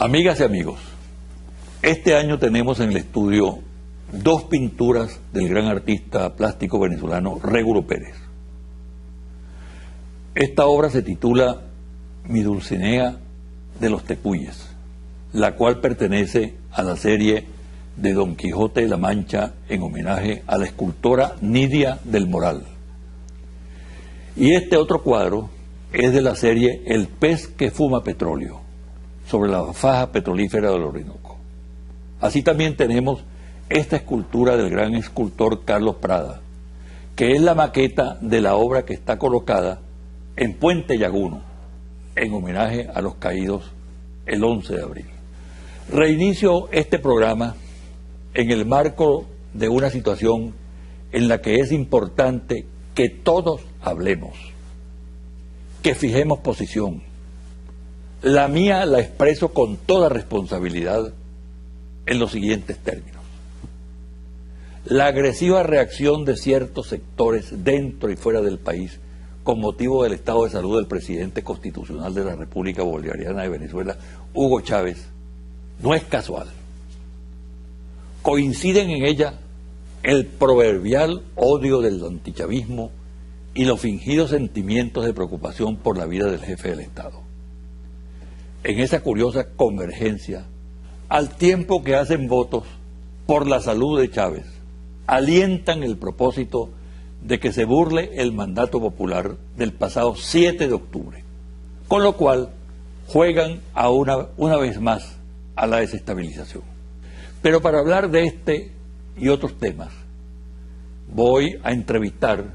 Amigas y amigos, este año tenemos en el estudio dos pinturas del gran artista plástico venezolano Regulo Pérez. Esta obra se titula Mi Dulcinea de los Tepuyes, la cual pertenece a la serie de Don Quijote de la Mancha en homenaje a la escultora Nidia del Moral. Y este otro cuadro es de la serie El pez que fuma petróleo, sobre la faja petrolífera del Orinoco. Así también tenemos esta escultura del gran escultor Carlos Prada, que es la maqueta de la obra que está colocada en Puente Llaguno, en homenaje a los caídos el 11 de abril. Reinicio este programa en el marco de una situación en la que es importante que todos hablemos, que fijemos posición. La mía la expreso con toda responsabilidad en los siguientes términos. La agresiva reacción de ciertos sectores dentro y fuera del país con motivo del estado de salud del presidente constitucional de la República Bolivariana de Venezuela, Hugo Chávez, no es casual. Coinciden en ella el proverbial odio del antichavismo y los fingidos sentimientos de preocupación por la vida del jefe del Estado. En esa curiosa convergencia, al tiempo que hacen votos por la salud de Chávez, alientan el propósito de que se burle el mandato popular del pasado 7 de octubre, con lo cual juegan a una vez más a la desestabilización. Pero para hablar de este y otros temas, voy a entrevistar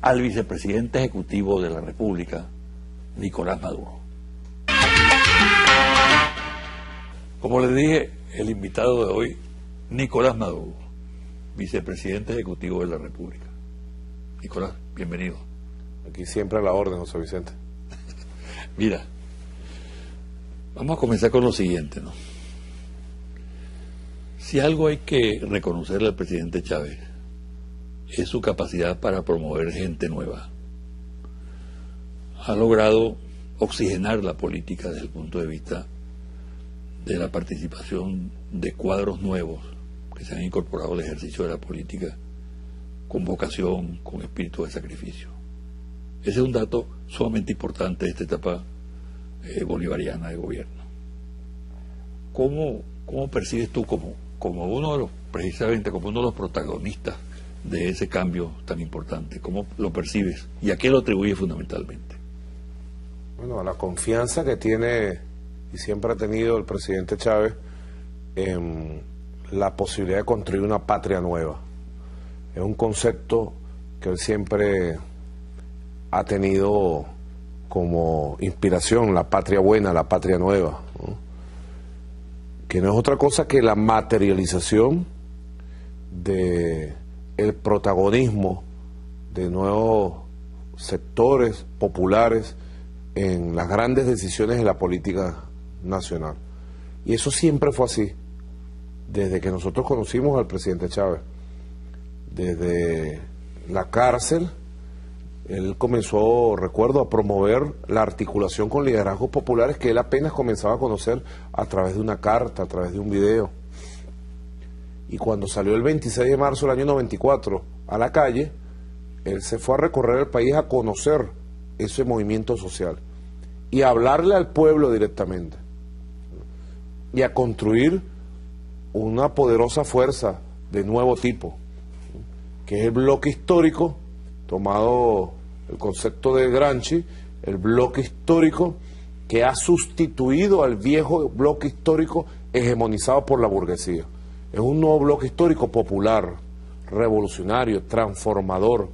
al vicepresidente ejecutivo de la República, Nicolás Maduro. Como les dije, el invitado de hoy, Nicolás Maduro, vicepresidente ejecutivo de la República. Nicolás, bienvenido. Aquí siempre a la orden, José Vicente. Mira, vamos a comenzar con lo siguiente, ¿no? Si algo hay que reconocerle al presidente Chávez, es su capacidad para promover gente nueva. Ha logrado oxigenar la política desde el punto de vista de la participación de cuadros nuevos que se han incorporado al ejercicio de la política con vocación, con espíritu de sacrificio. Ese es un dato sumamente importante de esta etapa bolivariana de gobierno. ¿Cómo percibes tú como uno de los, precisamente como uno de los protagonistas de ese cambio tan importante? ¿Cómo lo percibes y a qué lo atribuyes fundamentalmente? Bueno, a la confianza que tiene y siempre ha tenido el presidente Chávez en la posibilidad de construir una patria nueva. Es un concepto que él siempre ha tenido como inspiración, la patria buena, la patria nueva, ¿no? Que no es otra cosa que la materialización de el protagonismo de nuevos sectores populares en las grandes decisiones de la política nacional. Y eso siempre fue así, desde que nosotros conocimos al presidente Chávez. Desde la cárcel, él comenzó, recuerdo, a promover la articulación con liderazgos populares que él apenas comenzaba a conocer a través de una carta, a través de un video. Y cuando salió el 26 de marzo del año 94 a la calle, él se fue a recorrer el país a conocer ese movimiento social y a hablarle al pueblo directamente y a construir una poderosa fuerza de nuevo tipo, que es el bloque histórico, tomado el concepto de Gramsci, el bloque histórico que ha sustituido al viejo bloque histórico hegemonizado por la burguesía. Es un nuevo bloque histórico popular, revolucionario, transformador,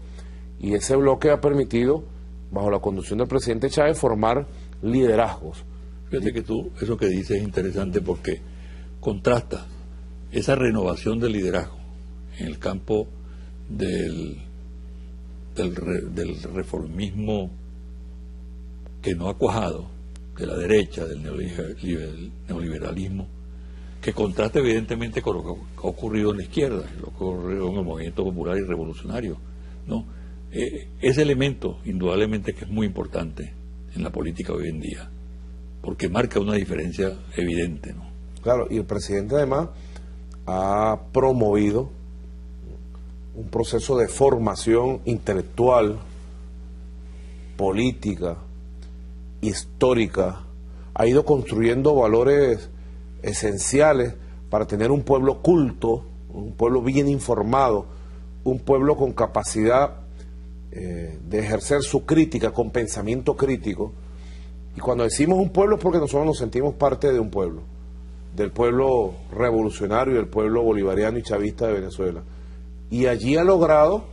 y ese bloque ha permitido, bajo la conducción del presidente Chávez, formar liderazgos. Fíjate que tú, eso que dices es interesante porque contrasta esa renovación del liderazgo en el campo del reformismo que no ha cuajado, de la derecha, del neoliberalismo, que contrasta evidentemente con lo que ha ocurrido en la izquierda, lo que ha ocurrido en el movimiento popular y revolucionario, ¿no? Ese elemento, indudablemente, que es muy importante en la política hoy en día, porque marca una diferencia evidente, ¿no? Claro, y el presidente además ha promovido un proceso de formación intelectual, política, histórica, ha ido construyendo valores esenciales para tener un pueblo culto, un pueblo bien informado, un pueblo con capacidad de ejercer su crítica, con pensamiento crítico. Y cuando decimos un pueblo es porque nosotros nos sentimos parte de un pueblo, del pueblo revolucionario, del pueblo bolivariano y chavista de Venezuela. Y allí ha logrado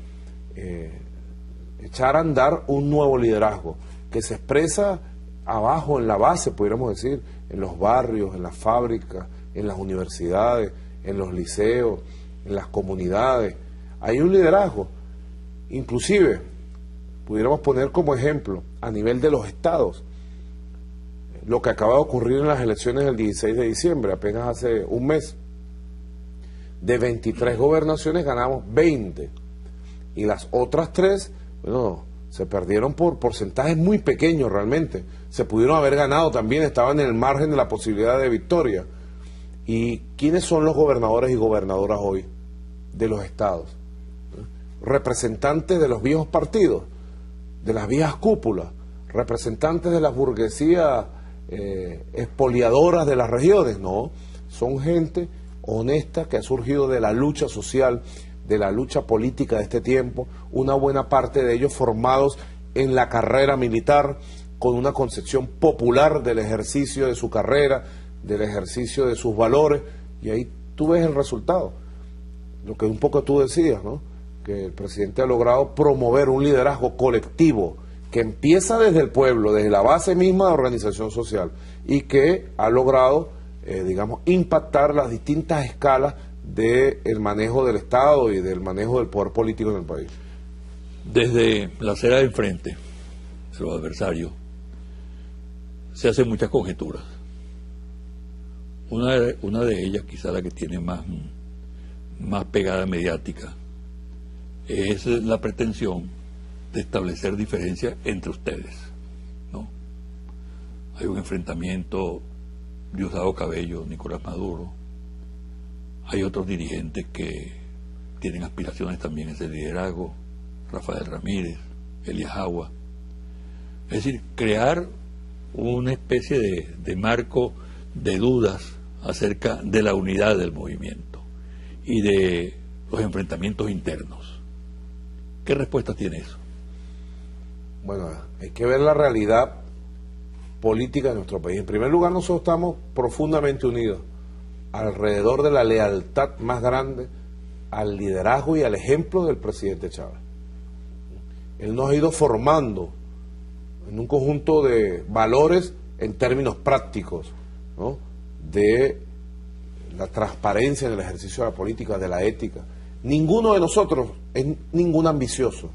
echar a andar un nuevo liderazgo que se expresa abajo, en la base, pudiéramos decir, en los barrios, en las fábricas, en las universidades, en los liceos, en las comunidades. Hay un liderazgo. Inclusive, pudiéramos poner como ejemplo, a nivel de los estados, lo que acaba de ocurrir en las elecciones del 16 de diciembre, apenas hace un mes. De 23 gobernaciones ganamos 20. Y las otras 3, bueno, se perdieron por porcentajes muy pequeños realmente. Se pudieron haber ganado también, estaban en el margen de la posibilidad de victoria. ¿Y quiénes son los gobernadores y gobernadoras hoy de los estados? Representantes de los viejos partidos, de las viejas cúpulas, representantes de las burguesías expoliadoras de las regiones. No, son gente honesta que ha surgido de la lucha social, de la lucha política de este tiempo, una buena parte de ellos formados en la carrera militar, con una concepción popular del ejercicio de su carrera, del ejercicio de sus valores, y ahí tú ves el resultado. Lo que un poco tú decías, ¿no? Que el presidente ha logrado promover un liderazgo colectivo que empieza desde el pueblo, desde la base misma de organización social, y que ha logrado, digamos, impactar las distintas escalas del manejo del Estado y del manejo del poder político en el país. Desde la acera de enfrente, de los adversarios, se hacen muchas conjeturas. Una de ellas, quizá la que tiene más pegada mediática, es la pretensión de establecer diferencias entre ustedes, ¿no? Hay un enfrentamiento, Diosdado Cabello, Nicolás Maduro. Hay otros dirigentes que tienen aspiraciones también a ese liderazgo, Rafael Ramírez, Elías Agua. Es decir, crear una especie de marco de dudas acerca de la unidad del movimiento y de los enfrentamientos internos. ¿Qué respuesta tiene eso? Bueno, hay que ver la realidad política de nuestro país. En primer lugar, nosotros estamos profundamente unidos alrededor de la lealtad más grande al liderazgo y al ejemplo del presidente Chávez. Él nos ha ido formando en un conjunto de valores en términos prácticos, ¿no? De la transparencia en el ejercicio de la política, de la ética. Ninguno de nosotros es ningún ambicioso.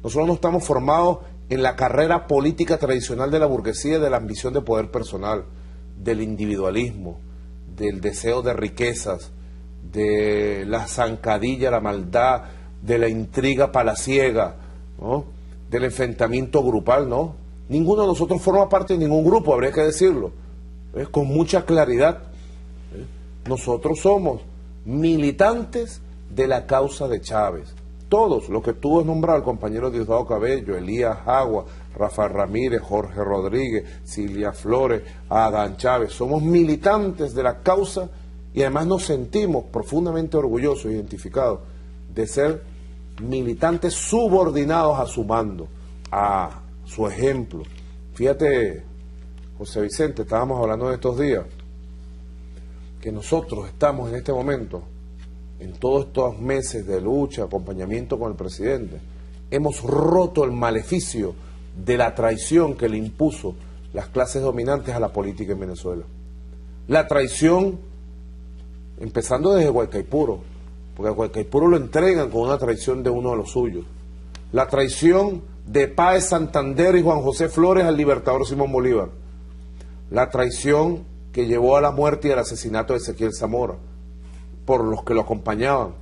Nosotros no estamos formados en la carrera política tradicional de la burguesía, de la ambición de poder personal, del individualismo, del deseo de riquezas, de la zancadilla, la maldad, de la intriga palaciega, ¿no? Del enfrentamiento grupal, ¿no? Ninguno de nosotros forma parte de ningún grupo, habría que decirlo, con mucha claridad. Nosotros somos militantes de la causa de Chávez. Todos, lo que tú has nombrado, el compañero Diosdado Cabello, Elías Agua, Rafael Ramírez, Jorge Rodríguez, Cilia Flores, Adán Chávez, somos militantes de la causa y además nos sentimos profundamente orgullosos, identificados, de ser militantes subordinados a su mando, a su ejemplo. Fíjate, José Vicente, estábamos hablando de estos días, que nosotros estamos en este momento, en todos estos meses de lucha, acompañamiento con el presidente, hemos roto el maleficio de la traición que le impuso las clases dominantes a la política en Venezuela. La traición, empezando desde Guaycaipuro, porque a Guaycaipuro lo entregan con una traición de uno de los suyos. La traición de Páez Santander y Juan José Flores al libertador Simón Bolívar. La traición que llevó a la muerte y al asesinato de Ezequiel Zamora por los que lo acompañaban.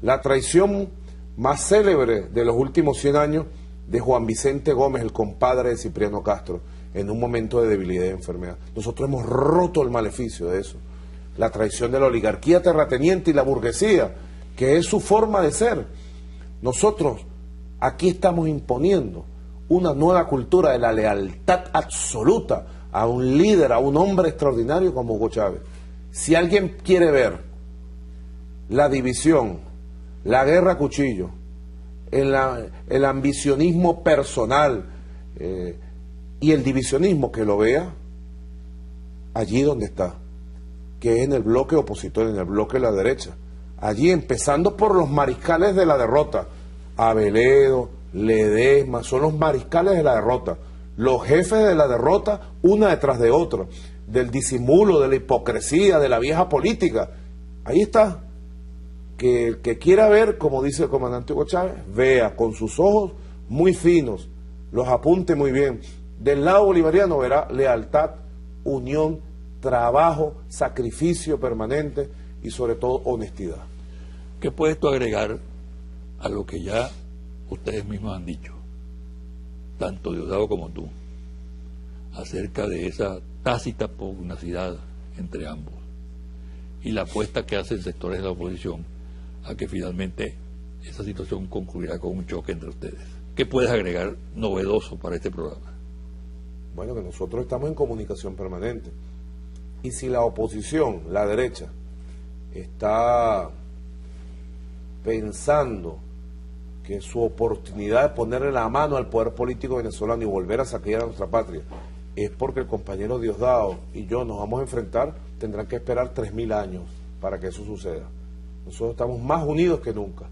La traición más célebre de los últimos 100 años de Juan Vicente Gómez, el compadre de Cipriano Castro. en un momento de debilidad y enfermedad. Nosotros hemos roto el maleficio de eso, la traición de la oligarquía terrateniente y la burguesía, que es su forma de ser. Nosotros aquí estamos imponiendo una nueva cultura de la lealtad absoluta a un líder, a un hombre extraordinario como Hugo Chávez. Si alguien quiere ver la división, la guerra a cuchillo, el ambicionismo personal y el divisionismo, que lo vea allí donde está, que es en el bloque opositor, en el bloque de la derecha. Allí, empezando por los mariscales de la derrota, Aveledo, Ledesma, son los mariscales de la derrota, los jefes de la derrota, una detrás de otra, del disimulo, de la hipocresía, de la vieja política. Ahí está. Que el que quiera ver, como dice el comandante Hugo Chávez, vea con sus ojos muy finos, los apunte muy bien. Del lado bolivariano verá lealtad, unión, trabajo, sacrificio permanente y sobre todo honestidad. ¿Qué puedes tú agregar a lo que ya ustedes mismos han dicho, tanto Diosdado como tú, acerca de esa tácita pugnacidad entre ambos y la apuesta que hacen sectores de la oposición a que finalmente esa situación concluirá con un choque entre ustedes? ¿Qué puedes agregar novedoso para este programa? Bueno, que nosotros estamos en comunicación permanente. Y si la oposición, la derecha, está pensando que su oportunidad de ponerle la mano al poder político venezolano y volver a saquear a nuestra patria es porque el compañero Diosdado y yo nos vamos a enfrentar, tendrán que esperar 3000 años para que eso suceda. Nosotros estamos más unidos que nunca,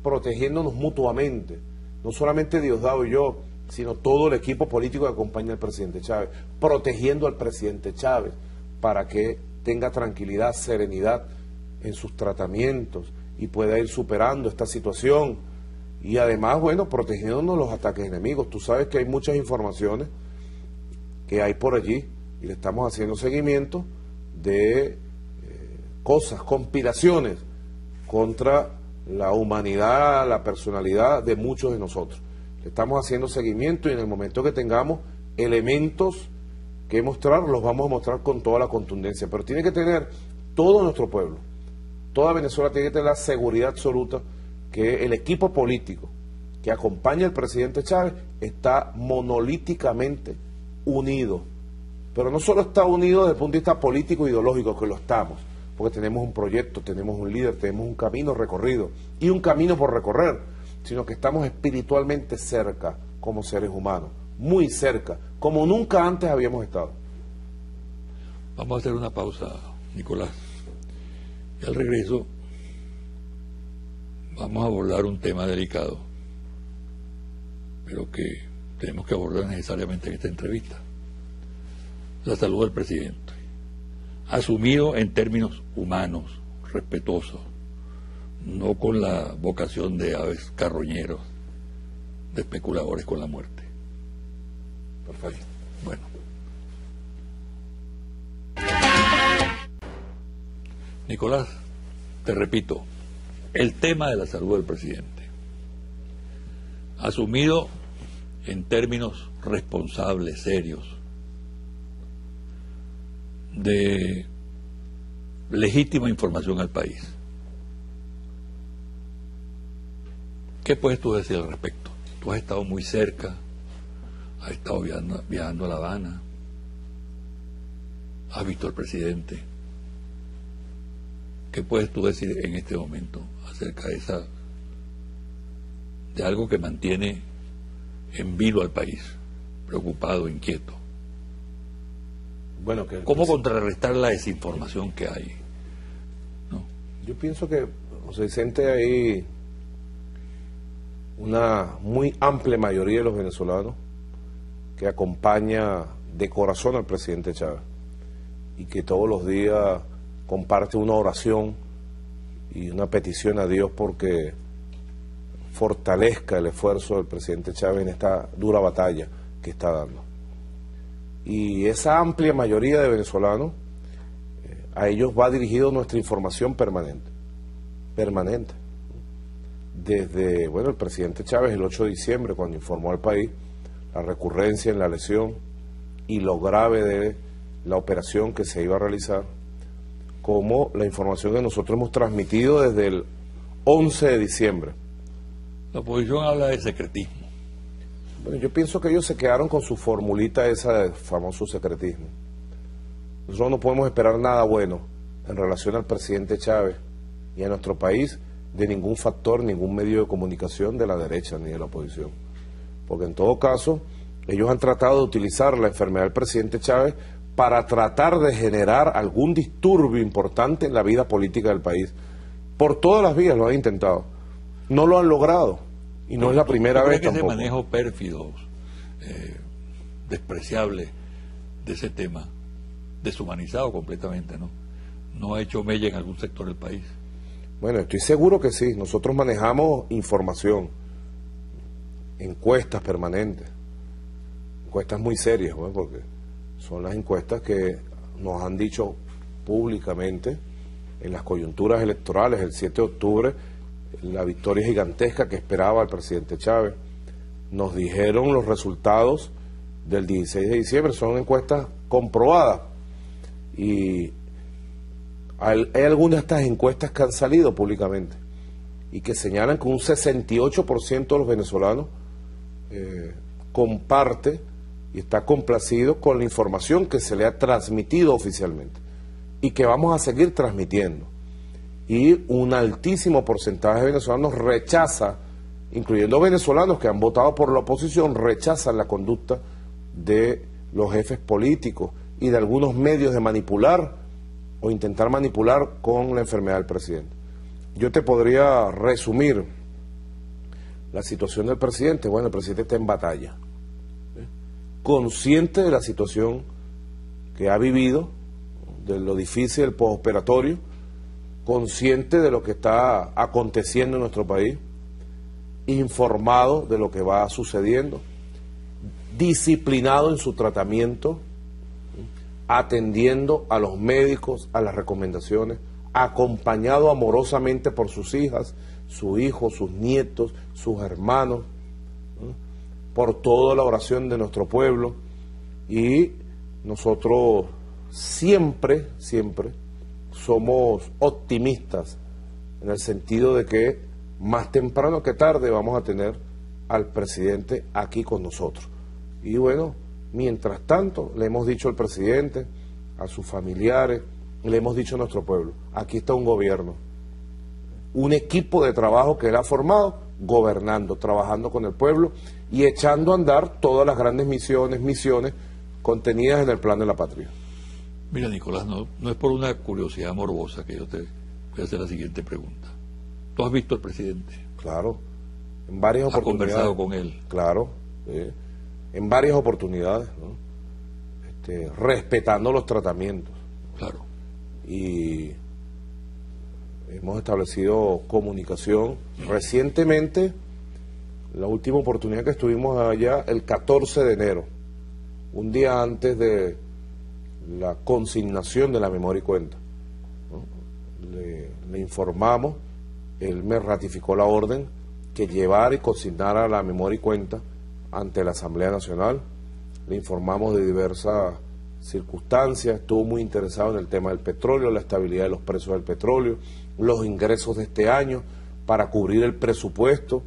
protegiéndonos mutuamente, no solamente Diosdado y yo, sino todo el equipo político que acompaña al presidente Chávez, protegiendo al presidente Chávez para que tenga tranquilidad, serenidad en sus tratamientos y pueda ir superando esta situación. Y además, bueno, protegiéndonos los ataques enemigos. Tú sabes que hay muchas informaciones que hay por allí y le estamos haciendo seguimiento de cosas, conspiraciones contra la humanidad, la personalidad de muchos de nosotros. Le estamos haciendo seguimiento y en el momento que tengamos elementos que mostrar, los vamos a mostrar con toda la contundencia. Pero tiene que tener todo nuestro pueblo, toda Venezuela tiene que tener la seguridad absoluta que el equipo político que acompaña al presidente Chávez está monolíticamente unido. Pero no solo está unido desde el punto de vista político e ideológico, que lo estamos, porque tenemos un proyecto, tenemos un líder, tenemos un camino recorrido y un camino por recorrer, sino que estamos espiritualmente cerca como seres humanos, muy cerca, como nunca antes habíamos estado. Vamos a hacer una pausa, Nicolás, y al regreso vamos a abordar un tema delicado, pero que tenemos que abordar necesariamente en esta entrevista: la salud del presidente, asumido en términos humanos, respetuosos, no con la vocación de aves carroñeros, de especuladores con la muerte. Perfecto. Bueno. Nicolás, te repito, el tema de la salud del presidente, asumido en términos responsables, serios, de legítima información al país. ¿Qué puedes tú decir al respecto? Tú has estado muy cerca, has estado viajando a La Habana, has visto al presidente. ¿Qué puedes tú decir en este momento acerca de algo que mantiene en vilo al país, preocupado, inquieto? Bueno, ¿Cómo contrarrestar la desinformación que hay? ¿No? Yo pienso que, José Vicente, hay una muy amplia mayoría de los venezolanos que acompaña de corazón al presidente Chávez y que todos los días comparte una oración y una petición a Dios porque fortalezca el esfuerzo del presidente Chávez en esta dura batalla que está dando. Y esa amplia mayoría de venezolanos, a ellos va dirigido nuestra información permanente. Desde, bueno, el presidente Chávez el 8 de diciembre, cuando informó al país la recurrencia en la lesión y lo grave de la operación que se iba a realizar, como la información que nosotros hemos transmitido desde el 11 de diciembre. La oposición habla de secretismo. Bueno, yo pienso que ellos se quedaron con su formulita esa del famoso secretismo. Nosotros no podemos esperar nada bueno en relación al presidente Chávez y a nuestro país de ningún factor, ningún medio de comunicación de la derecha ni de la oposición. Porque en todo caso, ellos han tratado de utilizar la enfermedad del presidente Chávez para tratar de generar algún disturbio importante en la vida política del país. Por todas las vías lo han intentado. No lo han logrado. Y no es la primera vez tampoco. Ese manejo pérfido, despreciable de ese tema, deshumanizado completamente, ¿no ha hecho mella en algún sector del país? Bueno, estoy seguro que sí. Nosotros manejamos información, encuestas permanentes, encuestas muy serias, ¿no? Porque son las encuestas que nos han dicho públicamente en las coyunturas electorales el 7 de octubre, la victoria gigantesca que esperaba el presidente Chávez. Nos dijeron los resultados del 16 de diciembre, son encuestas comprobadas. Y hay algunas de estas encuestas que han salido públicamente y que señalan que un 68% de los venezolanos comparte y está complacido con la información que se le ha transmitido oficialmente y que vamos a seguir transmitiendo. Y un altísimo porcentaje de venezolanos rechaza, incluyendo venezolanos que han votado por la oposición, rechazan la conducta de los jefes políticos y de algunos medios de manipular o intentar manipular con la enfermedad del presidente. Yo te podría resumir la situación del presidente. Bueno, el presidente está en batalla, consciente de la situación que ha vivido, de lo difícil del postoperatorio, consciente de lo que está aconteciendo en nuestro país, informado de lo que va sucediendo, disciplinado en su tratamiento, atendiendo a los médicos, a las recomendaciones, acompañado amorosamente por sus hijas, su hijo, sus nietos, sus hermanos, por toda la oración de nuestro pueblo. Y nosotros siempre somos optimistas en el sentido de que más temprano que tarde vamos a tener al presidente aquí con nosotros. Y bueno, mientras tanto le hemos dicho al presidente, a sus familiares, le hemos dicho a nuestro pueblo, aquí está un gobierno, un equipo de trabajo que él ha formado, gobernando, trabajando con el pueblo y echando a andar todas las grandes misiones contenidas en el plan de la patria. Mira, Nicolás, no es por una curiosidad morbosa que yo te voy a hacer la siguiente pregunta. ¿Tú has visto al presidente? Claro, en varias oportunidades. ¿Has conversado con él? Claro, en varias oportunidades, ¿no? Respetando los tratamientos. Claro. Y hemos establecido comunicación. Recientemente, la última oportunidad que estuvimos allá, el 14 de enero, un día antes de la consignación de la memoria y cuenta, ¿no? Le informamos, él me ratificó la orden que llevara y consignara la memoria y cuenta ante la Asamblea Nacional. Le informamos de diversas circunstancias, estuvo muy interesado en el tema del petróleo, la estabilidad de los precios del petróleo, los ingresos de este año para cubrir el presupuesto,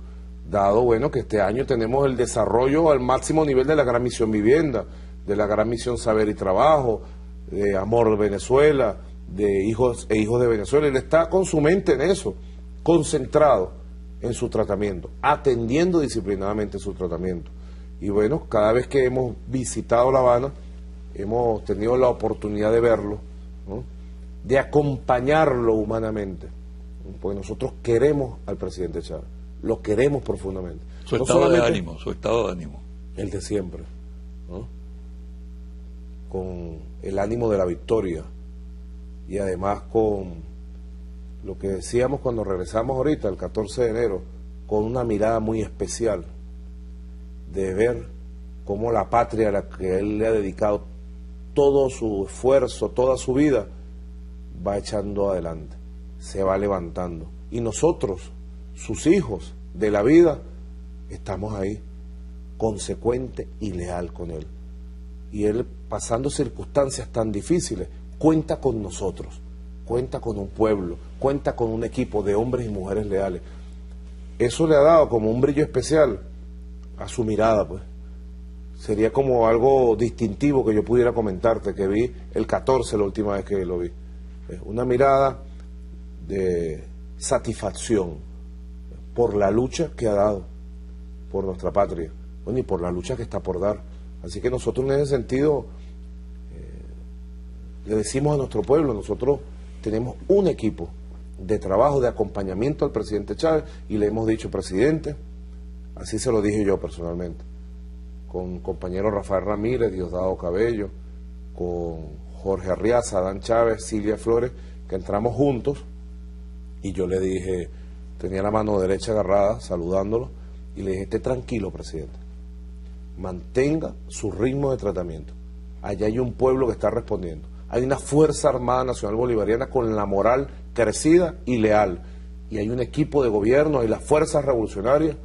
dado bueno que este año tenemos el desarrollo al máximo nivel de la Gran Misión Vivienda, de la Gran Misión Saber y Trabajo, de Amor de Venezuela, de hijos de Venezuela. Él está con su mente en eso, concentrado en su tratamiento, atendiendo disciplinadamente su tratamiento. Y bueno, cada vez que hemos visitado La Habana, hemos tenido la oportunidad de verlo, ¿no? De acompañarlo humanamente, porque nosotros queremos al presidente Chávez, lo queremos profundamente. Su estado de ánimo, el de siempre, ¿no? Con el ánimo de la victoria y además con lo que decíamos cuando regresamos ahorita, el 14 de enero, con una mirada muy especial de ver cómo la patria a la que él le ha dedicado todo su esfuerzo, toda su vida, va echando adelante, se va levantando. Y nosotros, sus hijos de la vida, estamos ahí, consecuente y leal con él. y él, pasando circunstancias tan difíciles, cuenta con nosotros, cuenta con un pueblo, cuenta con un equipo de hombres y mujeres leales. Eso le ha dado como un brillo especial a su mirada, pues. Sería como algo distintivo que yo pudiera comentarte, que vi el 14 la última vez que lo vi. Una mirada de satisfacción por la lucha que ha dado por nuestra patria, bueno, y por la lucha que está por dar. Así que nosotros en ese sentido le decimos a nuestro pueblo, nosotros tenemos un equipo de trabajo, de acompañamiento al presidente Chávez, y le hemos dicho, presidente, así se lo dije yo personalmente, con compañero Rafael Ramírez, Diosdado Cabello, con Jorge Arriaza, Adán Chávez, Silvia Flores, que entramos juntos, y yo le dije, tenía la mano derecha agarrada, saludándolo, y le dije, esté tranquilo, presidente, mantenga su ritmo de tratamiento. Allá hay un pueblo que está respondiendo, hay una Fuerza Armada Nacional Bolivariana con la moral crecida y leal, y hay un equipo de gobierno, hay las fuerzas revolucionarias,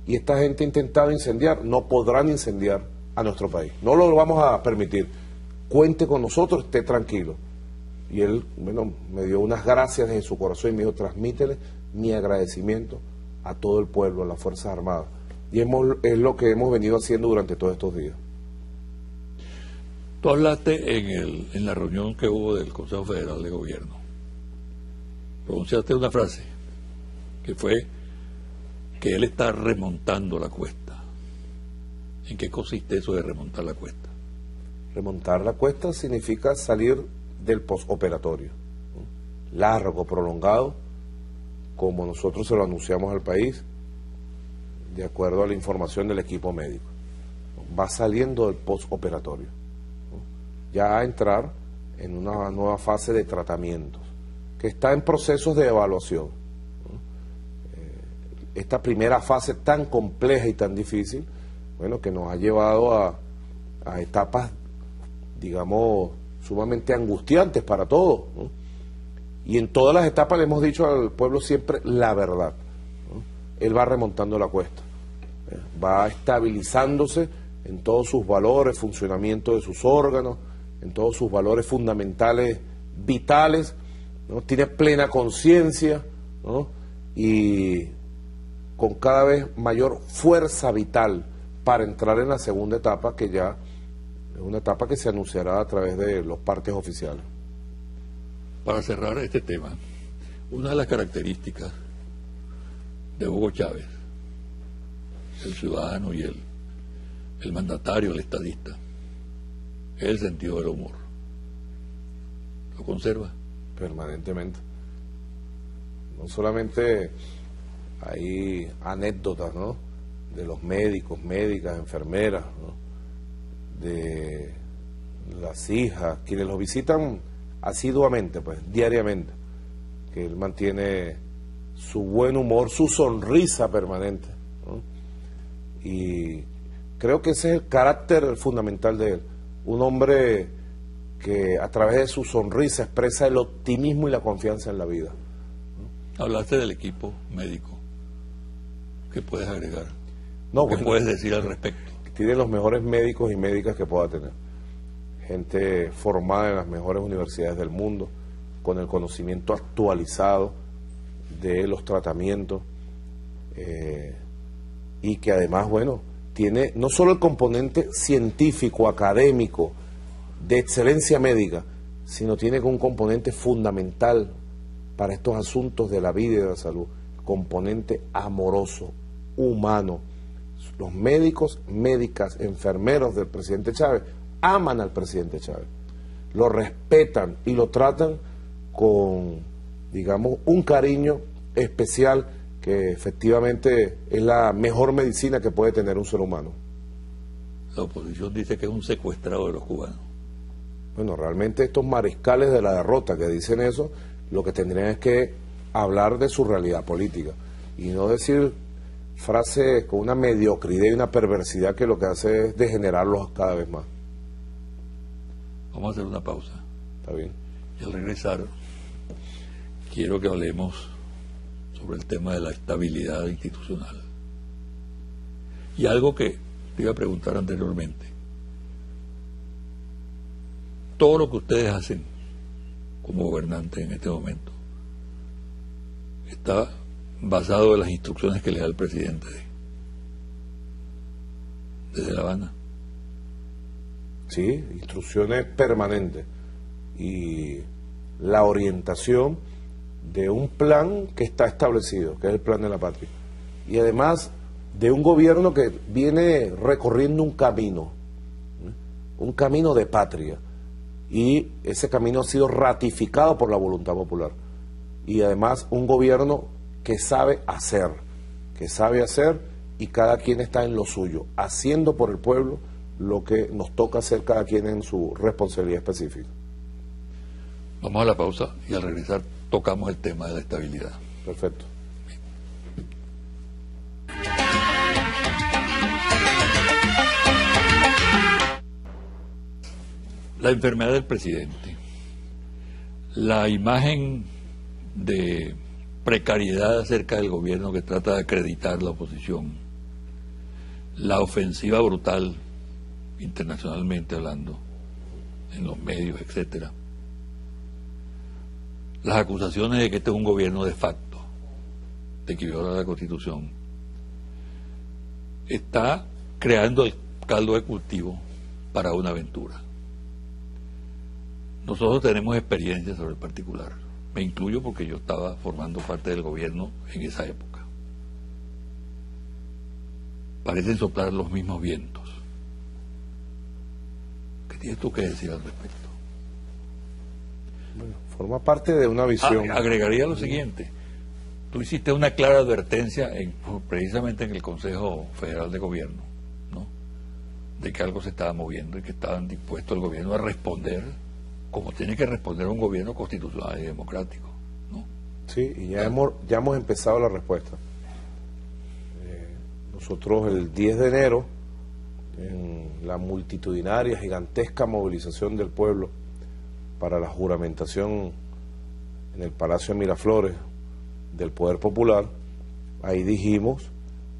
y esta gente ha intentado incendiar, no podrán incendiar a nuestro país, no lo vamos a permitir, cuente con nosotros, esté tranquilo. Y él, bueno, me dio unas gracias en su corazón y me dijo, transmítele mi agradecimiento a todo el pueblo, a las Fuerzas Armadas. Y es lo que hemos venido haciendo durante todos estos días. Tú hablaste en la reunión que hubo del Consejo Federal de Gobierno. Pronunciaste una frase que fue que él está remontando la cuesta. ¿En qué consiste eso de remontar la cuesta? Remontar la cuesta significa salir del postoperatorio, ¿no? Largo, prolongado, como nosotros se lo anunciamos al país, de acuerdo a la información del equipo médico. Va saliendo del postoperatorio, ¿no? Ya a entrar en una nueva fase de tratamientos, que está en procesos de evaluación, ¿no? Esta primera fase tan compleja y tan difícil, bueno, que nos ha llevado a etapas, digamos, sumamente angustiantes para todos, ¿no? Y en todas las etapas le hemos dicho al pueblo siempre la verdad, ¿no? Él va remontando la cuesta, va estabilizándose en todos sus valores, funcionamiento de sus órganos, en todos sus valores fundamentales, vitales, ¿no? Tiene plena conciencia, ¿no? Y con cada vez mayor fuerza vital para entrar en la segunda etapa, que ya es una etapa que se anunciará a través de los partes oficiales. Para cerrar este tema, una de las características de Hugo Chávez, el ciudadano y el mandatario, el estadista, es el sentido del humor. ¿Lo conserva? Permanentemente. No solamente hay anécdotas, ¿no?, de los médicos, médicas, enfermeras, ¿no?, de las hijas, quienes los visitan asiduamente, pues, diariamente, que él mantiene su buen humor, su sonrisa permanente, ¿no? Y creo que ese es el carácter fundamental de él, un hombre que a través de su sonrisa expresa el optimismo y la confianza en la vida, ¿no? Hablaste del equipo médico. ¿Qué puedes agregar? No, ¿Qué bueno, puedes decir al respecto? Tiene los mejores médicos y médicas que pueda tener. Gente formada en las mejores universidades del mundo, con el conocimiento actualizado de los tratamientos, y que además, bueno, tiene no solo el componente científico, académico, de excelencia médica, sino tiene un componente fundamental para estos asuntos de la vida y de la salud, componente amoroso, humano. Los médicos, médicas, enfermeros del presidente Chávez aman al presidente Chávez, lo respetan y lo tratan con, digamos, un cariño especial que efectivamente es la mejor medicina que puede tener un ser humano. La oposición dice que es un secuestrado de los cubanos. Bueno, realmente estos mariscales de la derrota que dicen eso, lo que tendrían es que hablar de su realidad política y no decir frases con una mediocridad y una perversidad que lo que hace es degenerarlos cada vez más. Vamos a hacer una pausa. ¿Está bien? Y al regresar, quiero que hablemos sobre el tema de la estabilidad institucional. Y algo que te iba a preguntar anteriormente. todo lo que ustedes hacen como gobernantes en este momento está basado en las instrucciones que le da el presidente desde La Habana. Sí, instrucciones permanentes y la orientación de un plan que está establecido, que es el plan de la patria, y además de un gobierno que viene recorriendo un camino de patria, y ese camino ha sido ratificado por la voluntad popular, y además un gobierno que sabe hacer, y cada quien está en lo suyo, haciendo por el pueblo lo que nos toca hacer cada quien en su responsabilidad específica. Vamos a la pausa y al regresar tocamos el tema de la estabilidad. Perfecto. La enfermedad del presidente, la imagen de precariedad acerca del gobierno que trata de acreditar la oposición, la ofensiva brutal, internacionalmente hablando, en los medios, etcétera, las acusaciones de que este es un gobierno de facto, de que viola la Constitución, está creando el caldo de cultivo para una aventura. Nosotros tenemos experiencia sobre el particular, me incluyo porque yo estaba formando parte del gobierno en esa época. Parecen soplar los mismos vientos. ¿Qué tienes tú que decir al respecto? Bueno, forma parte de una visión. Agregaría lo siguiente. Tú hiciste una clara advertencia precisamente en el Consejo Federal de Gobierno, ¿no?, de que algo se estaba moviendo y que estaban dispuestos el gobierno a responder como tiene que responder un gobierno constitucional y democrático, ¿no? Sí, y ya hemos empezado la respuesta. Nosotros el 10 de enero, en la multitudinaria, gigantesca movilización del pueblo para la juramentación en el Palacio de Miraflores del Poder Popular, ahí dijimos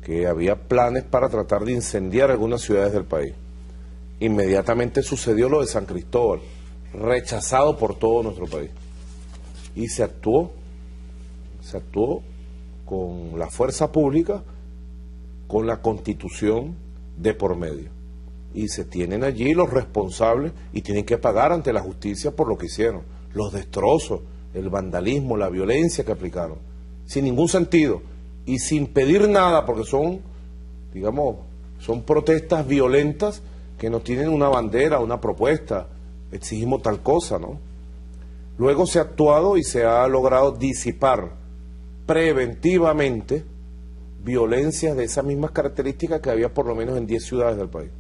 que había planes para tratar de incendiar algunas ciudades del país. Inmediatamente sucedió lo de San Cristóbal, rechazado por todo nuestro país. Y se actuó con la fuerza pública, con la Constitución de por medio. Y se tienen allí los responsables y tienen que pagar ante la justicia por lo que hicieron. Los destrozos, el vandalismo, la violencia que aplicaron. Sin ningún sentido y sin pedir nada, porque son protestas violentas que no tienen una bandera, una propuesta. Exigimos tal cosa, ¿no? Luego se ha actuado y se ha logrado disipar preventivamente violencias de esas mismas características que había por lo menos en 10 ciudades del país.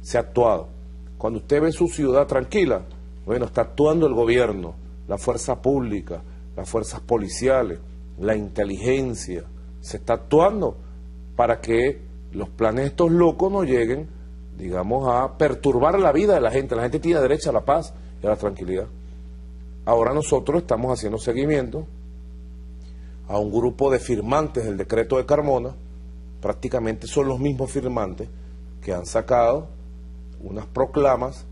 Se ha actuado. Cuando usted ve su ciudad tranquila, bueno, está actuando el gobierno, la fuerza pública, las fuerzas policiales, la inteligencia. Se está actuando para que los planes de estos locos no lleguen, a perturbar la vida de la gente. La gente tiene derecho a la paz y a la tranquilidad. Ahora nosotros estamos haciendo seguimiento a un grupo de firmantes del decreto de Carmona, prácticamente son los mismos firmantes que han sacado unas proclamas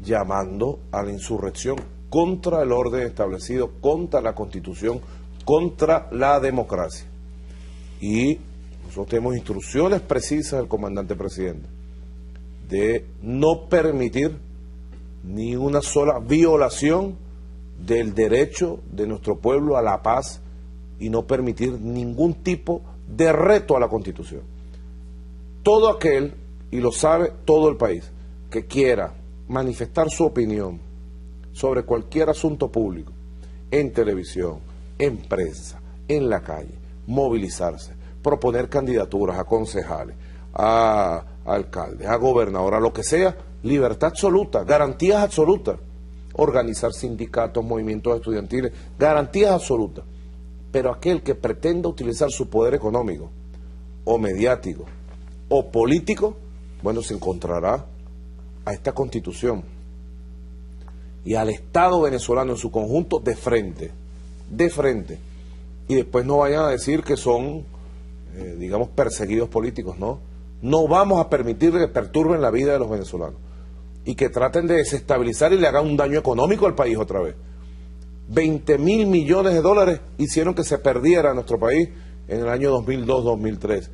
llamando a la insurrección contra el orden establecido, contra la Constitución, contra la democracia. Y nosotros tenemos instrucciones precisas del comandante presidente de no permitir ni una sola violación del derecho de nuestro pueblo a la paz y no permitir ningún tipo de reto a la Constitución. Todo aquel, y lo sabe todo el país, que quiera manifestar su opinión sobre cualquier asunto público, en televisión, en prensa, en la calle, movilizarse, proponer candidaturas a concejales, a alcaldes, a gobernadores, a lo que sea, libertad absoluta, garantías absolutas, organizar sindicatos, movimientos estudiantiles, garantías absolutas. Pero aquel que pretenda utilizar su poder económico, o mediático, o político, bueno, se encontrará a esta Constitución y al Estado venezolano en su conjunto de frente, y después no vayan a decir que son, perseguidos políticos, ¿no? No vamos a permitir que perturben la vida de los venezolanos. y que traten de desestabilizar y le hagan un daño económico al país otra vez. 20.000 millones de dólares hicieron que se perdiera nuestro país en el año 2002-2003.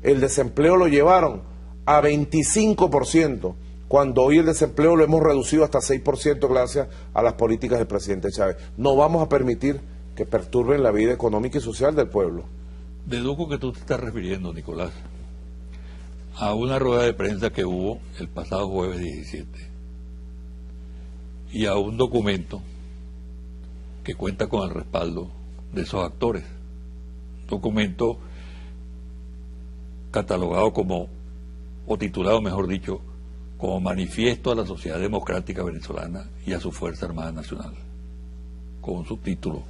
El desempleo lo llevaron a 25%, cuando hoy el desempleo lo hemos reducido hasta 6% gracias a las políticas del presidente Chávez. No vamos a permitir que perturben la vida económica y social del pueblo. Deduzco que tú te estás refiriendo, Nicolás, a una rueda de prensa que hubo el pasado jueves 17 y a un documento que cuenta con el respaldo de esos actores. Documento catalogado como, o titulado mejor dicho, como Manifiesto a la Sociedad Democrática Venezolana y a su Fuerza Armada Nacional, con un subtítulo: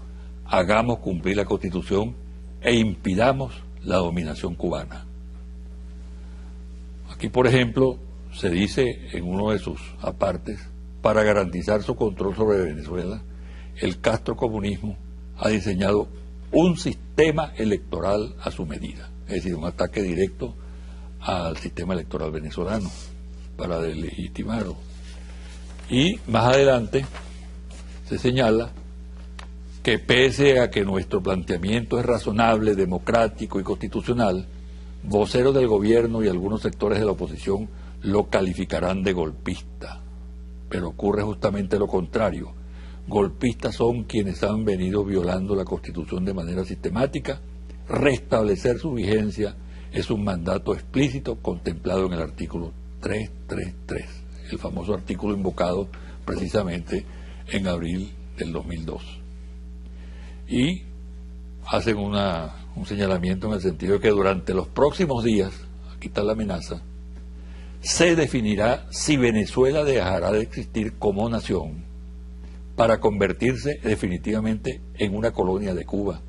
Hagamos cumplir la Constitución e impidamos la dominación cubana. Aquí, por ejemplo, se dice en uno de sus apartes: para garantizar su control sobre Venezuela, el castrocomunismo ha diseñado un sistema electoral a su medida, es decir, un ataque directo al sistema electoral venezolano para deslegitimarlo. Y más adelante se señala que pese a que nuestro planteamiento es razonable, democrático y constitucional, voceros del gobierno y algunos sectores de la oposición lo calificarán de golpista. Pero ocurre justamente lo contrario. Golpistas son quienes han venido violando la Constitución de manera sistemática. Restablecer su vigencia es un mandato explícito contemplado en el artículo 333, el famoso artículo invocado precisamente en abril del 2002. Y hacen un señalamiento en el sentido de que durante los próximos días, aquí está la amenaza, se definirá si Venezuela dejará de existir como nación para convertirse definitivamente en una colonia de Cuba,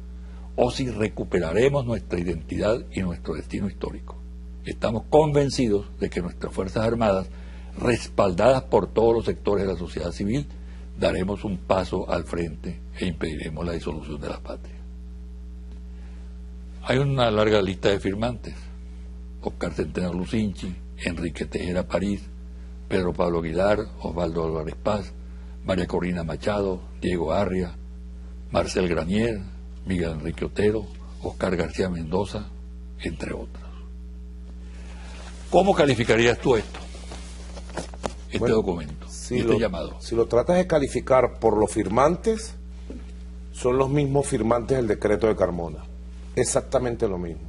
o si recuperaremos nuestra identidad y nuestro destino histórico. Estamos convencidos de que nuestras Fuerzas Armadas, respaldadas por todos los sectores de la sociedad civil, daremos un paso al frente e impediremos la disolución de la patria. Hay una larga lista de firmantes: Oscar Centeno Lucinchi, Enrique Tejera París, Pedro Pablo Aguilar, Osvaldo Álvarez Paz, María Corina Machado, Diego Arria, Marcel Granier, Miguel Enrique Otero, Oscar García Mendoza, entre otros. ¿Cómo calificarías tú esto, este documento, este llamado? Si lo tratas de calificar por los firmantes, son los mismos firmantes del decreto de Carmona, exactamente lo mismo.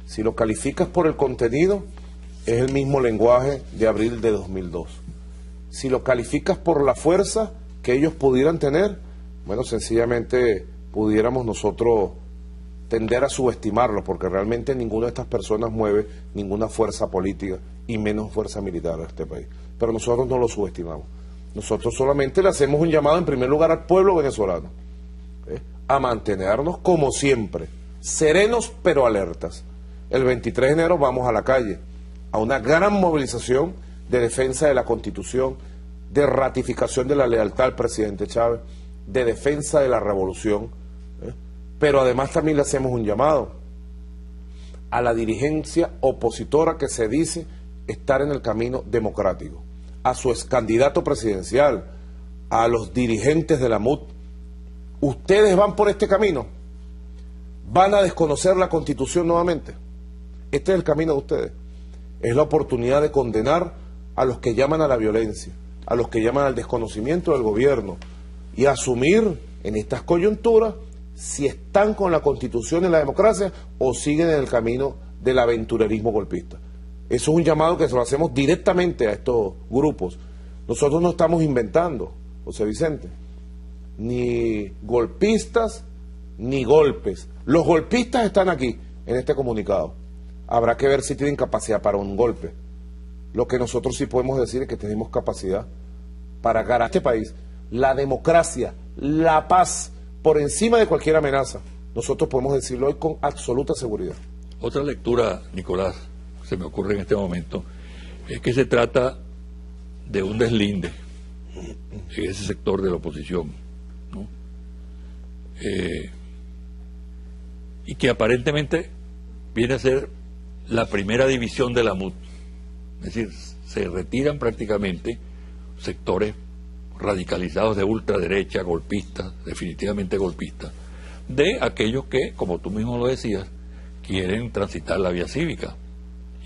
Si lo calificas por el contenido, es el mismo lenguaje de abril de 2002. Si lo calificas por la fuerza que ellos pudieran tener, bueno, sencillamente pudiéramos nosotros tender a subestimarlo, porque realmente ninguna de estas personas mueve ninguna fuerza política y menos fuerza militar a este país. Pero nosotros no lo subestimamos. Nosotros solamente le hacemos un llamado en primer lugar al pueblo venezolano, a mantenernos como siempre, serenos pero alertas. El 23 de enero vamos a la calle, a una gran movilización de defensa de la Constitución, de ratificación de la lealtad al presidente Chávez, de defensa de la revolución, pero además también le hacemos un llamado a la dirigencia opositora que se dice estar en el camino democrático, a su excandidato presidencial, a los dirigentes de la MUD. ¿Ustedes van por este camino? ¿Van a desconocer la Constitución nuevamente? Este es el camino de ustedes. Es la oportunidad de condenar a los que llaman a la violencia, a los que llaman al desconocimiento del gobierno, y asumir en estas coyunturas si están con la Constitución y la democracia o siguen en el camino del aventurerismo golpista. Eso es un llamado que se lo hacemos directamente a estos grupos. Nosotros no estamos inventando, José Vicente, ni golpistas ni golpes. Los golpistas están aquí, en este comunicado. Habrá que ver si tienen capacidad para un golpe. Lo que nosotros sí podemos decir es que tenemos capacidad para garantizar a este país la democracia, la paz, por encima de cualquier amenaza. Nosotros podemos decirlo hoy con absoluta seguridad. Otra lectura, Nicolás, se me ocurre en este momento, es que se trata de un deslinde en ese sector de la oposición, ¿no? Y que aparentemente viene a ser la primera división de la MUD. Es decir, se retiran prácticamente sectores radicalizados de ultraderecha, golpistas, definitivamente golpistas, de aquellos que, como tú mismo lo decías, quieren transitar la vía cívica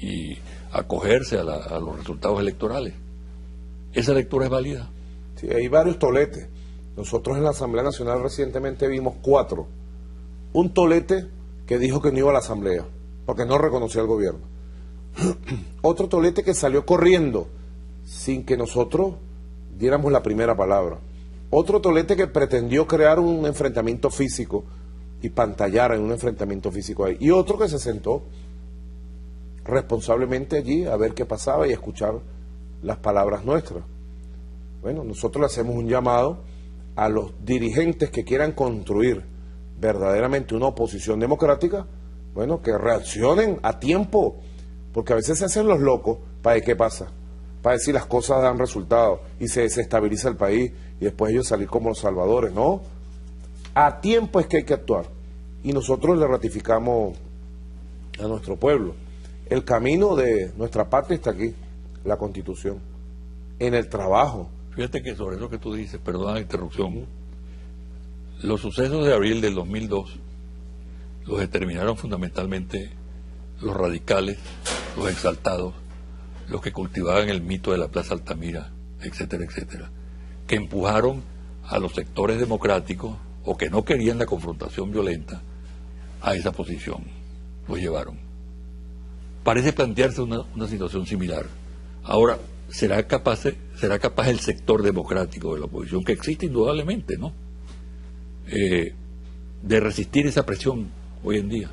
y acogerse a los resultados electorales. ¿Esa lectura es válida? Sí, hay varios toletes. Nosotros en la Asamblea Nacional recientemente vimos 4. Un tolete que dijo que no iba a la Asamblea, porque no reconoció al gobierno. Otro tolete que salió corriendo sin que nosotros diéramos la primera palabra. Otro tolete que pretendió crear un enfrentamiento físico y pantallar en un enfrentamiento físico ahí. Y otro que se sentó responsablemente allí a ver qué pasaba y escuchar las palabras nuestras. Bueno, nosotros le hacemos un llamado a los dirigentes que quieran construir verdaderamente una oposición democrática, bueno, que reaccionen a tiempo, porque a veces se hacen los locos para ver qué pasa, para decir las cosas dan resultados y se desestabiliza el país y después ellos salir como los salvadores, ¿no? A tiempo es que hay que actuar y nosotros le ratificamos a nuestro pueblo. El camino de nuestra patria está aquí, la Constitución, en el trabajo. Fíjate que sobre eso que tú dices, perdona la interrupción, los sucesos de abril del 2002 los determinaron fundamentalmente los radicales, los exaltados, los que cultivaban el mito de la Plaza Altamira, etcétera, etcétera, que empujaron a los sectores democráticos o que no querían la confrontación violenta a esa posición, los llevaron. Parece plantearse una situación similar. Ahora, ¿será capaz el sector democrático de la oposición, que existe indudablemente, ¿no?, de resistir esa presión hoy en día?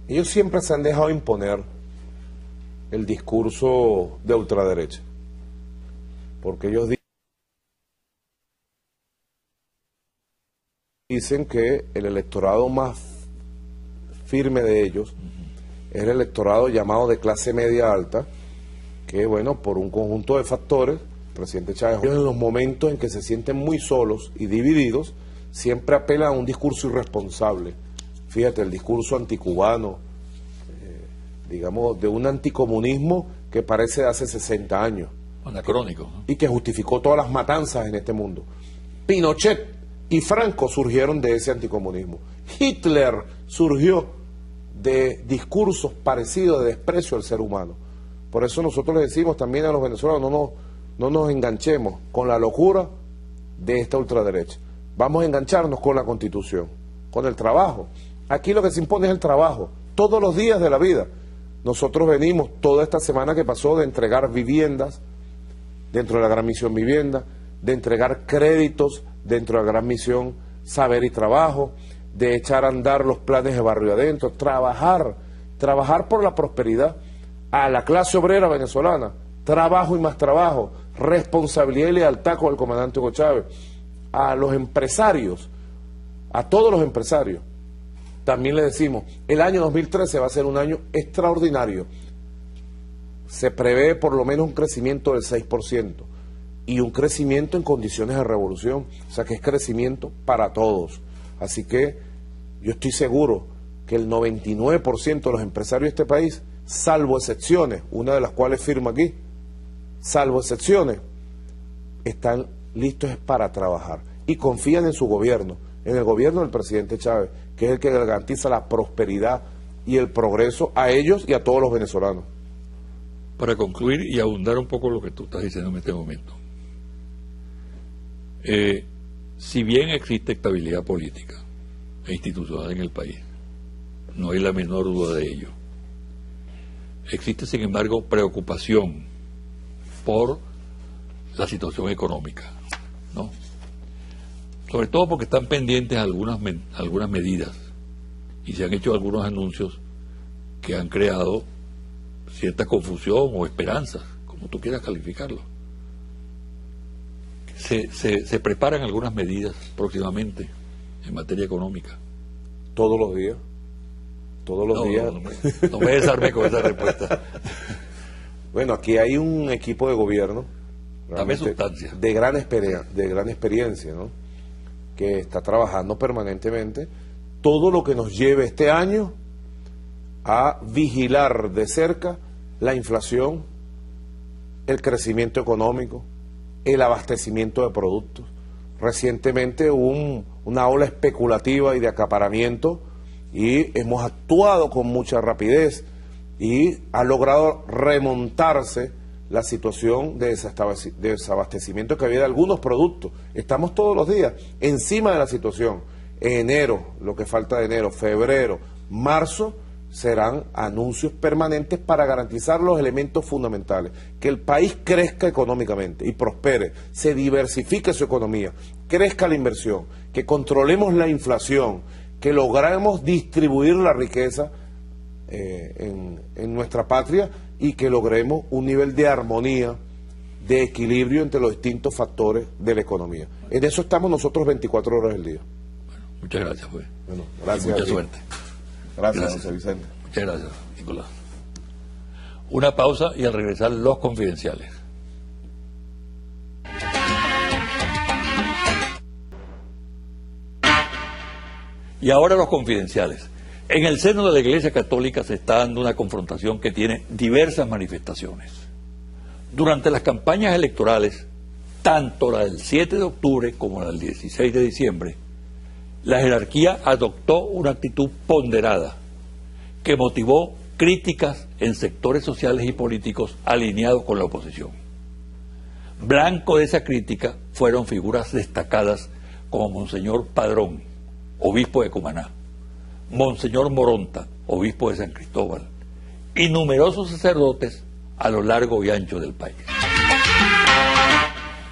Ellos siempre se han dejado imponer el discurso de ultraderecha, porque ellos dicen que el electorado más firme de ellos es el electorado llamado de clase media alta, que bueno, por un conjunto de factores, el presidente Chávez, en los momentos en que se sienten muy solos y divididos, siempre apela a un discurso irresponsable. Fíjate, el discurso anticubano, digamos, de un anticomunismo que parece de hace 60 años. Anacrónico, ¿no? Y que justificó todas las matanzas en este mundo. Pinochet y Franco surgieron de ese anticomunismo. Hitler surgió de discursos parecidos de desprecio al ser humano. Por eso nosotros le decimos también a los venezolanos, no nos enganchemos con la locura de esta ultraderecha. Vamos a engancharnos con la Constitución, con el trabajo. Aquí lo que se impone es el trabajo, todos los días de la vida. Nosotros venimos toda esta semana que pasó de entregar viviendas dentro de la Gran Misión Vivienda, de entregar créditos dentro de la Gran Misión Saber y Trabajo, de echar a andar los planes de barrio adentro, trabajar por la prosperidad a la clase obrera venezolana, trabajo y más trabajo, responsabilidad y lealtad con el comandante Hugo Chávez, a los empresarios, a todos los empresarios. También le decimos, el año 2013 va a ser un año extraordinario. Se prevé por lo menos un crecimiento del 6% y un crecimiento en condiciones de revolución, o sea que es crecimiento para todos. Así que yo estoy seguro que el 99% de los empresarios de este país, salvo excepciones, una de las cuales firmo aquí, salvo excepciones, están listos para trabajar y confían en su gobierno, en el gobierno del presidente Chávez, que es el que garantiza la prosperidad y el progreso a ellos y a todos los venezolanos. Para concluir y abundar un poco lo que tú estás diciendo en este momento, si bien existe estabilidad política e institucional en el país, no hay la menor duda de ello, existe sin embargo preocupación por la situación económica, ¿no? Sobre todo porque están pendientes algunas medidas y se han hecho algunos anuncios que han creado cierta confusión o esperanzas, como tú quieras calificarlo. Se preparan algunas medidas próximamente en materia económica. Todos los días. Todos los días. No me desarme con esa respuesta. Bueno, aquí hay un equipo de gobierno dame sustancia. de gran experiencia, ¿no?, que está trabajando permanentemente todo lo que nos lleve este año a vigilar de cerca la inflación, el crecimiento económico, el abastecimiento de productos. Recientemente hubo una ola especulativa y de acaparamiento y hemos actuado con mucha rapidez y ha logrado remontarse la situación de desabastecimiento que había de algunos productos. Estamos todos los días encima de la situación. En enero, lo que falta de enero, febrero, marzo, serán anuncios permanentes para garantizar los elementos fundamentales. Que el país crezca económicamente y prospere, se diversifique su economía, crezca la inversión, que controlemos la inflación, que logremos distribuir la riqueza en nuestra patria y que logremos un nivel de armonía, de equilibrio entre los distintos factores de la economía. En eso estamos nosotros 24 horas del día. Bueno, muchas gracias, pues. Bueno, gracias. Mucha suerte. Gracias, José Vicente. Muchas gracias, Nicolás. Una pausa y al regresar los confidenciales. Y ahora los confidenciales. En el seno de la Iglesia Católica se está dando una confrontación que tiene diversas manifestaciones. Durante las campañas electorales, tanto la del 7 de octubre como la del 16 de diciembre, la jerarquía adoptó una actitud ponderada que motivó críticas en sectores sociales y políticos alineados con la oposición. Blanco de esa crítica fueron figuras destacadas como Monseñor Padrón, obispo de Cumaná, Monseñor Moronta, obispo de San Cristóbal, y numerosos sacerdotes a lo largo y ancho del país.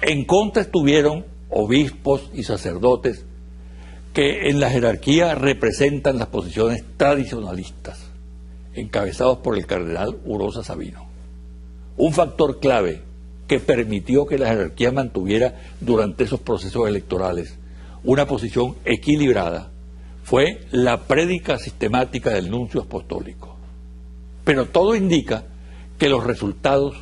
En contra estuvieron obispos y sacerdotes que en la jerarquía representan las posiciones tradicionalistas, encabezados por el cardenal Urosa Sabino. Un factor clave que permitió que la jerarquía mantuviera durante esos procesos electorales una posición equilibrada fue la prédica sistemática del nuncio apostólico. Pero todo indica que los resultados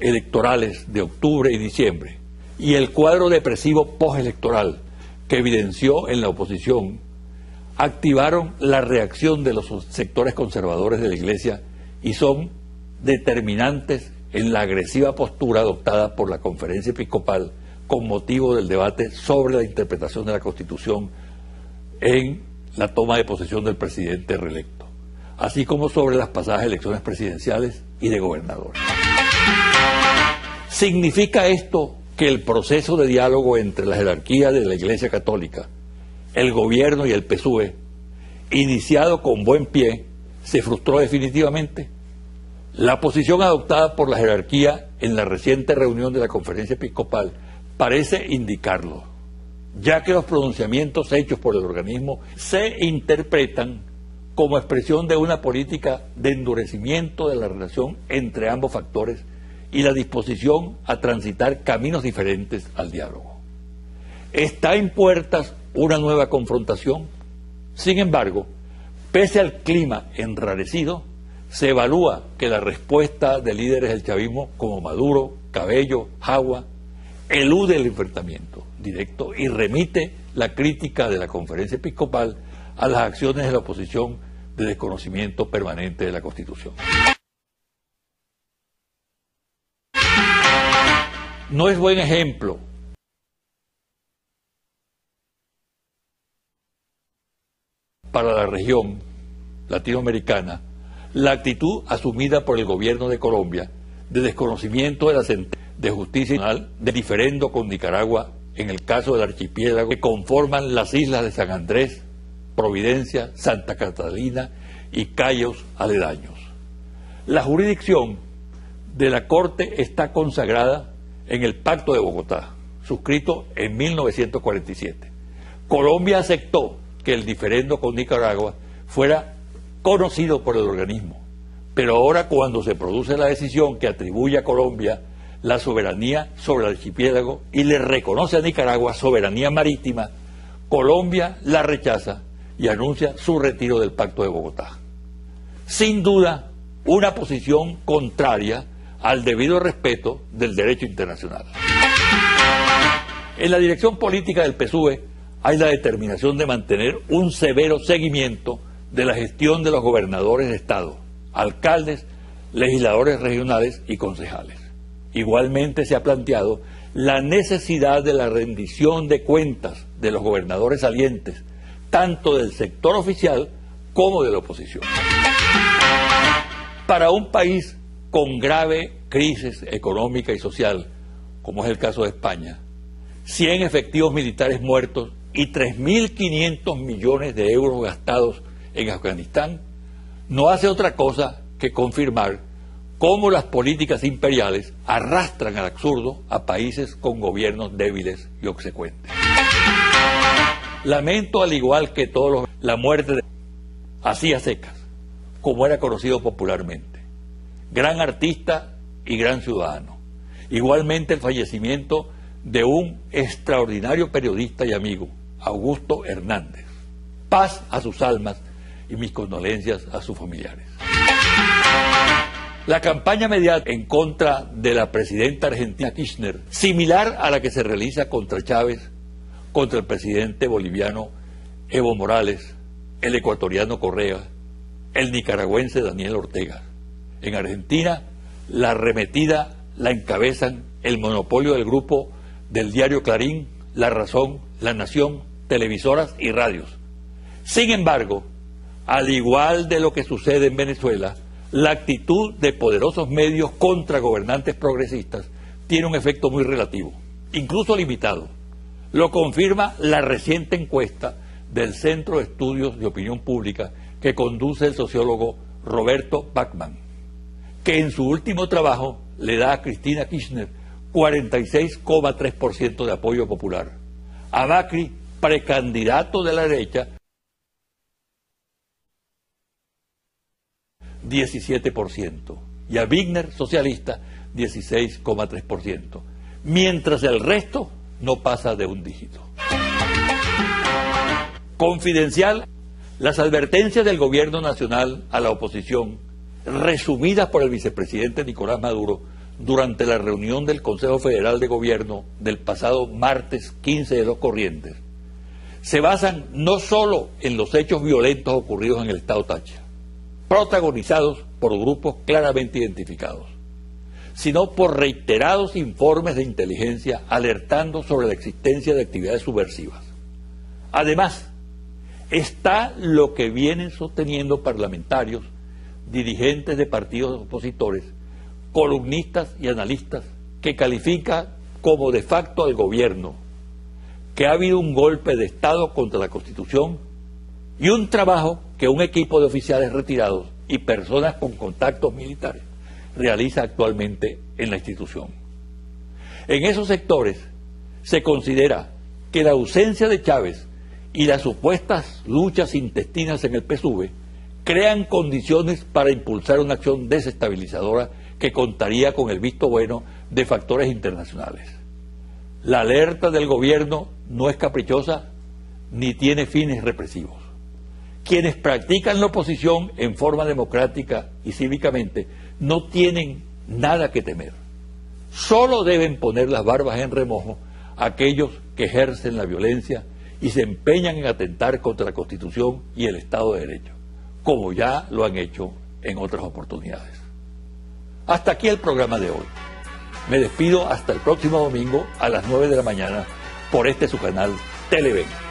electorales de octubre y diciembre y el cuadro depresivo postelectoral que evidenció en la oposición activaron la reacción de los sectores conservadores de la Iglesia y son determinantes en la agresiva postura adoptada por la Conferencia Episcopal con motivo del debate sobre la interpretación de la Constitución en la toma de posesión del presidente reelecto, así como sobre las pasadas elecciones presidenciales y de gobernadores. ¿Significa esto que el proceso de diálogo entre la jerarquía de la Iglesia Católica, el gobierno y el PSUV, iniciado con buen pie, se frustró definitivamente? La posición adoptada por la jerarquía en la reciente reunión de la Conferencia Episcopal parece indicarlo, ya que los pronunciamientos hechos por el organismo se interpretan como expresión de una política de endurecimiento de la relación entre ambos factores y la disposición a transitar caminos diferentes al diálogo. Está en puertas una nueva confrontación. Sin embargo, pese al clima enrarecido, se evalúa que la respuesta de líderes del chavismo como Maduro, Cabello, Jagua, elude el enfrentamiento directo y remite la crítica de la Conferencia Episcopal a las acciones de la oposición de desconocimiento permanente de la Constitución. No es buen ejemplo para la región latinoamericana la actitud asumida por el gobierno de Colombia de desconocimiento de la sentencia de justicia nacional de diferendo con Nicaragua en el caso del archipiélago que conforman las islas de San Andrés, Providencia, Santa Catalina y Cayos aledaños. La jurisdicción de la Corte está consagrada en el Pacto de Bogotá, suscrito en 1947. Colombia aceptó que el diferendo con Nicaragua fuera conocido por el organismo, pero ahora cuando se produce la decisión que atribuye a Colombia la soberanía sobre el archipiélago y le reconoce a Nicaragua soberanía marítima, Colombia la rechaza y anuncia su retiro del Pacto de Bogotá. Sin duda, una posición contraria al debido respeto del derecho internacional. En la dirección política del PSUV hay la determinación de mantener un severo seguimiento de la gestión de los gobernadores de Estado, alcaldes, legisladores regionales y concejales. Igualmente se ha planteado la necesidad de la rendición de cuentas de los gobernadores salientes, tanto del sector oficial como de la oposición. Para un país con grave crisis económica y social, como es el caso de España, 100 efectivos militares muertos y 3.500 millones de euros gastados en Afganistán, no hace otra cosa que confirmar cómo las políticas imperiales arrastran al absurdo a países con gobiernos débiles y obsecuentes. Lamento, al igual que todos, la muerte de así a secas, como era conocido popularmente, gran artista y gran ciudadano. Igualmente el fallecimiento de un extraordinario periodista y amigo, Augusto Hernández. Paz a sus almas y mis condolencias a sus familiares. La campaña mediática en contra de la presidenta argentina Kirchner, similar a la que se realiza contra Chávez, contra el presidente boliviano Evo Morales, el ecuatoriano Correa, el nicaragüense Daniel Ortega. En Argentina, la arremetida la encabezan el monopolio del grupo del diario Clarín, La Razón, La Nación, televisoras y radios. Sin embargo, al igual de lo que sucede en Venezuela, la actitud de poderosos medios contra gobernantes progresistas tiene un efecto muy relativo, incluso limitado. Lo confirma la reciente encuesta del Centro de Estudios de Opinión Pública que conduce el sociólogo Roberto Bachmann, que en su último trabajo le da a Cristina Kirchner 46,3% de apoyo popular, a Macri, precandidato de la derecha, 17%, y a Wigner, socialista, 16,3%, mientras el resto no pasa de un dígito. Confidencial, las advertencias del gobierno nacional a la oposición, resumidas por el vicepresidente Nicolás Maduro durante la reunión del Consejo Federal de Gobierno del pasado martes 15 de los corrientes, se basan no solo en los hechos violentos ocurridos en el estado Táchira, protagonizados por grupos claramente identificados, sino por reiterados informes de inteligencia alertando sobre la existencia de actividades subversivas. Además, está lo que vienen sosteniendo parlamentarios, dirigentes de partidos opositores, columnistas y analistas, que califica como de facto al gobierno, que ha habido un golpe de Estado contra la Constitución y un trabajo que un equipo de oficiales retirados y personas con contactos militares realiza actualmente en la institución. En esos sectores se considera que la ausencia de Chávez y las supuestas luchas intestinas en el PSUV crean condiciones para impulsar una acción desestabilizadora que contaría con el visto bueno de factores internacionales. La alerta del gobierno no es caprichosa ni tiene fines represivos. Quienes practican la oposición en forma democrática y cívicamente no tienen nada que temer. Solo deben poner las barbas en remojo aquellos que ejercen la violencia y se empeñan en atentar contra la Constitución y el Estado de Derecho, como ya lo han hecho en otras oportunidades. Hasta aquí el programa de hoy. Me despido hasta el próximo domingo a las 9 de la mañana por este su canal Televen.